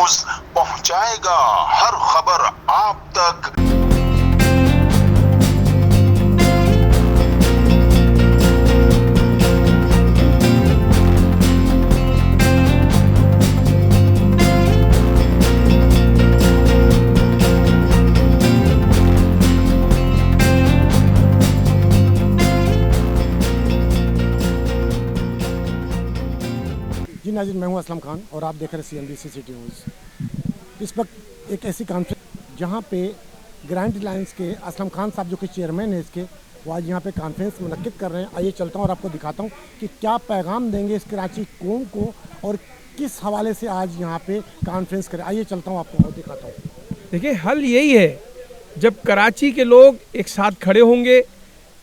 News पहुंचाएगा हर खबर आप तक। जी नाज़रीन, मैं हूं असलम खान और आप देख रहे हैं CNBC सिटी न्यूज़। इस वक्त एक ऐसी कॉन्फ्रेंस जहां पे ग्रैंड रिलायंस के असलम खान साहब जो कि चेयरमैन है इसके, वो आज यहां पे कॉन्फ्रेंस मुनक्किद कर रहे हैं। आइए चलता हूं और आपको दिखाता हूं कि क्या पैगाम देंगे इस कराची कौम को और किस हवाले से आज यहाँ पे कॉन्फ्रेंस करें। आइए चलता हूँ आपको और दिखाता हूँ। देखिए, हल यही है, जब कराची के लोग एक साथ खड़े होंगे,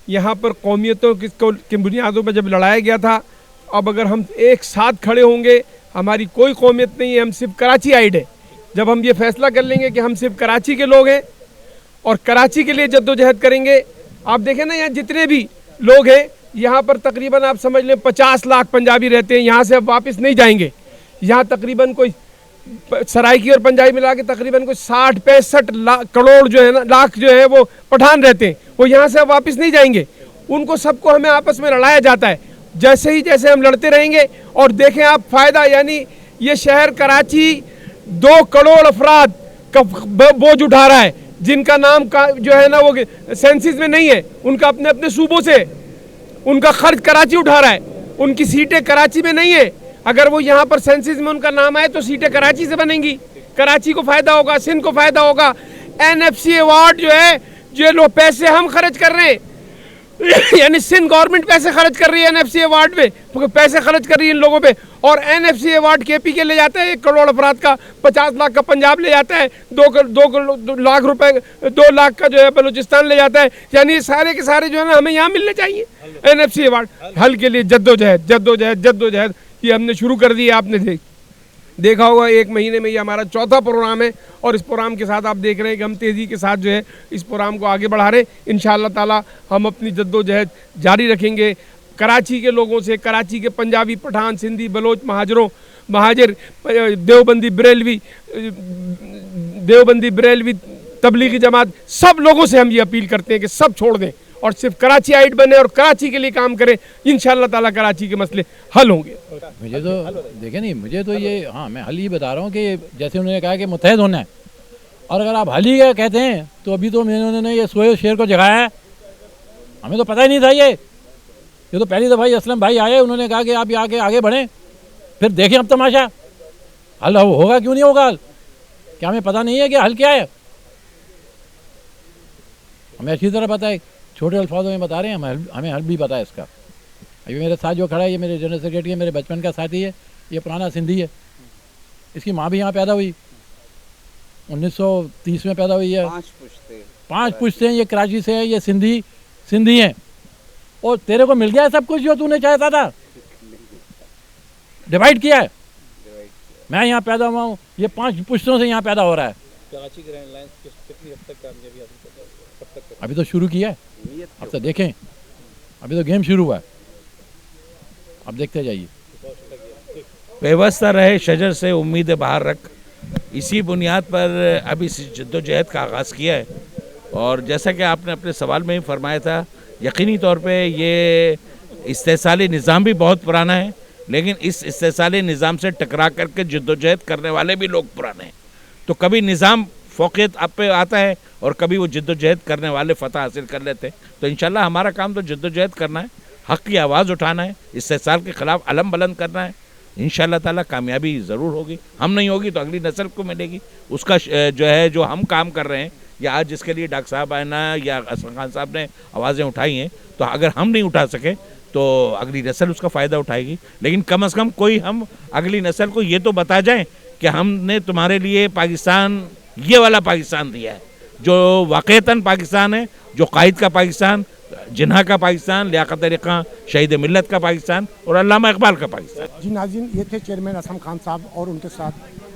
यहाँ पर कौमियतों की बुनियादों पर जब लड़ाया गया था, अब अगर हम एक साथ खड़े होंगे, हमारी कोई कौमियत नहीं है, हम सिर्फ कराची आइड है। जब हम ये फैसला कर लेंगे कि हम सिर्फ कराची के लोग हैं और कराची के लिए जद्दोजहद करेंगे। आप देखें ना, यहाँ जितने भी लोग हैं, यहाँ पर तकरीबन आप समझ लें 50 लाख पंजाबी रहते हैं। यहाँ से अब वापस नहीं जाएंगे। यहाँ तकरीबन कोई सराइकी और पंजाबी मिला के तकरीबन कोई 60-65 करोड़ जो है ना, लाख जो है वो पठान रहते हैं। वो यहाँ से अब वापस नहीं जाएंगे। उनको सबको हमें आपस में लड़ाया जाता है। जैसे हम लड़ते रहेंगे और देखें आप फ़ायदा, यानी ये शहर कराची 2 करोड़ अफराद का बोझ उठा रहा है, जिनका नाम का जो है ना वो सेंसिस में नहीं है, उनका अपने अपने सूबों से उनका खर्च कराची उठा रहा है। उनकी सीटें कराची में नहीं है। अगर वो यहाँ पर सेंसिस में उनका नाम आए तो सीटें कराची से बनेंगी। कराची को फ़ायदा होगा, सिंध को फ़ायदा होगा। NFC अवार्ड जो है, जो लोग पैसे हम खर्च कर रहे हैं, यानी सिंध गवर्नमेंट पैसे खर्च कर रही है NFC अवार्ड में, तो पैसे खर्च कर रही है इन लोगों पे। और NFC अवार्ड KP के ले जाता है 1 करोड़ अफराद का, 50 लाख का पंजाब ले जाता है, 2 लाख रुपए, 2 लाख का जो है बलूचिस्तान ले जाता है। यानी सारे के सारे जो है ना, हमें यहाँ मिलने चाहिए NFC अवार्ड। हल के लिए जद्दोजहद ये हमने शुरू कर दी है। आपने देखा होगा 1 महीने में ये हमारा 4था प्रोग्राम है और इस प्रोग्राम के साथ आप देख रहे हैं कि हम तेज़ी के साथ जो है इस प्रोग्राम को आगे बढ़ा रहे हैं। इंशाअल्लाह ताला हम अपनी जद्दोजहद जारी रखेंगे। कराची के लोगों से, कराची के पंजाबी, पठान, सिंधी, बलोच, महाजिर, देवबंदी, बरेलवी, तबलीगी जमात, सब लोगों से हम ये अपील करते हैं कि सब छोड़ दें और सिर्फ कराची आइड बने और कराची के लिए काम करें। इंशाअल्लाह ताला कराची के मसले हल होंगे। मुझे तो देखे नहीं, मुझे तो ये, हाँ, मैं हल ही बता रहा हूँ कि जैसे उन्होंने कहा कि मुत्तहद होना है, और अगर आप हल ही कहते हैं तो अभी तो उन्होंने ये सोए शेर को जगाया है। हमें तो पता ही नहीं था। ये तो पहली दफ़ा ही असलम भाई आए, उन्होंने कहा कि आप यहाँ आगे बढ़ें, फिर देखें अब तमाशा। हल होगा क्यों नहीं होगा हल? क्या हमें पता नहीं है कि हल क्या है? हमें अच्छी तरह पता है, छोटे अल्फाजों में बता रहे हैं, हमें हल भी पता है इसका। अभी मेरे साथ जो खड़ा है, ये मेरे जनरल सेक्रेटरी है, मेरे बचपन का साथी है, ये पुराना सिंधी है। इसकी माँ भी यहाँ पैदा हुई, 1930 में पैदा हुई है। 5 पुश्ते हैं, ये कराची से है, ये सिंधी हैं। और तेरे को मिल गया है सब कुछ जो तूने चाहता था, डिवाइड किया है। मैं यहाँ पैदा हुआ हूँ, ये 5 पुश्तों से यहाँ पैदा हो रहा है। कराची ग्रैंड रिलायंस कितनी हद तक कामयाबी हासिल कर? अभी तो शुरू किया है, अब तो देखें, अभी तो गेम शुरू हुआ है, अब देखते जाइए। व्यवस्था रहे शजर से उम्मीद बाहर रख, इसी बुनियाद पर अभी इस जद्दोजहद का आगाज़ किया है। और जैसा कि आपने अपने सवाल में ही फरमाया था, यकीनी तौर पे ये इस्तेसाली निज़ाम भी बहुत पुराना है, लेकिन इस इस्तेसाली निज़ाम से टकरा करके जद्दोजहद करने वाले भी लोग पुराने हैं। तो कभी निज़ाम फ़ौक़ियत आप पे आता है और कभी वो जद्दोजहद करने वाले फ़तह हासिल कर लेते हैं। तो इंशाल्लाह हमारा काम तो जद्दोजहद करना है, हक़ की आवाज़ उठाना है, इस्तेसाल के ख़िलाफ़ अलम बुलंद करना है। इंशाल्लाह ताला कामयाबी ज़रूर होगी। हम नहीं होगी तो अगली नस्ल को मिलेगी। उसका जो है, जो हम काम कर रहे हैं, या आज जिसके लिए डॉक्टर साहब आए ना या असलम खान साहब ने आवाज़ें उठाई हैं, तो अगर हम नहीं उठा सके तो अगली नस्ल उसका फ़ायदा उठाएगी। लेकिन कम अज़ कम कोई हम अगली नस्ल को ये तो बता जाएँ कि हमने तुम्हारे लिए पाकिस्तान, ये वाला पाकिस्तान दिया है, जो वाक़ईतन पाकिस्तान है, जो कायद का पाकिस्तान, जिन्हा का पाकिस्तान, लियाकत अली खां शहीद मिल्लत का पाकिस्तान और अल्लामा इकबाल का पाकिस्तान। जी नाज़रीन, ये थे चेयरमैन असलम खान साहब और उनके साथ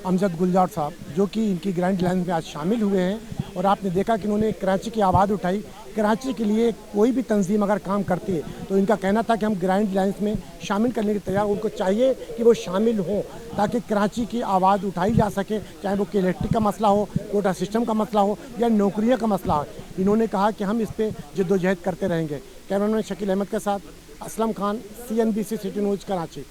अमजद गुलजार साहब, जो कि इनकी ग्रैंड रिलायंस में आज शामिल हुए हैं। और आपने देखा कि उन्होंने कराची की आवाज़ उठाई कराची के लिए कोई भी तंजीम अगर काम करती है तो इनका कहना था कि हम ग्रैंड लाइन्स में शामिल करने के तैयार, उनको चाहिए कि वो शामिल हों ताकि कराची की आवाज़ उठाई जा सके, चाहे वो इलेक्ट्रिक का मसला हो, कोटा सिस्टम का मसला हो या नौकरियों का मसला हो। इन्होंने कहा कि हम इस पर जद्दोजहद करते रहेंगे। कैमरामैन शकील अहमद के साथ Aslam Khan, CNBC city news, Karachi.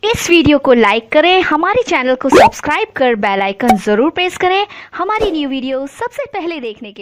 इस वीडियो को लाइक करें, हमारे चैनल को सब्सक्राइब कर बेल आइकन जरूर प्रेस करें हमारी न्यू वीडियो सबसे पहले देखने के लिए।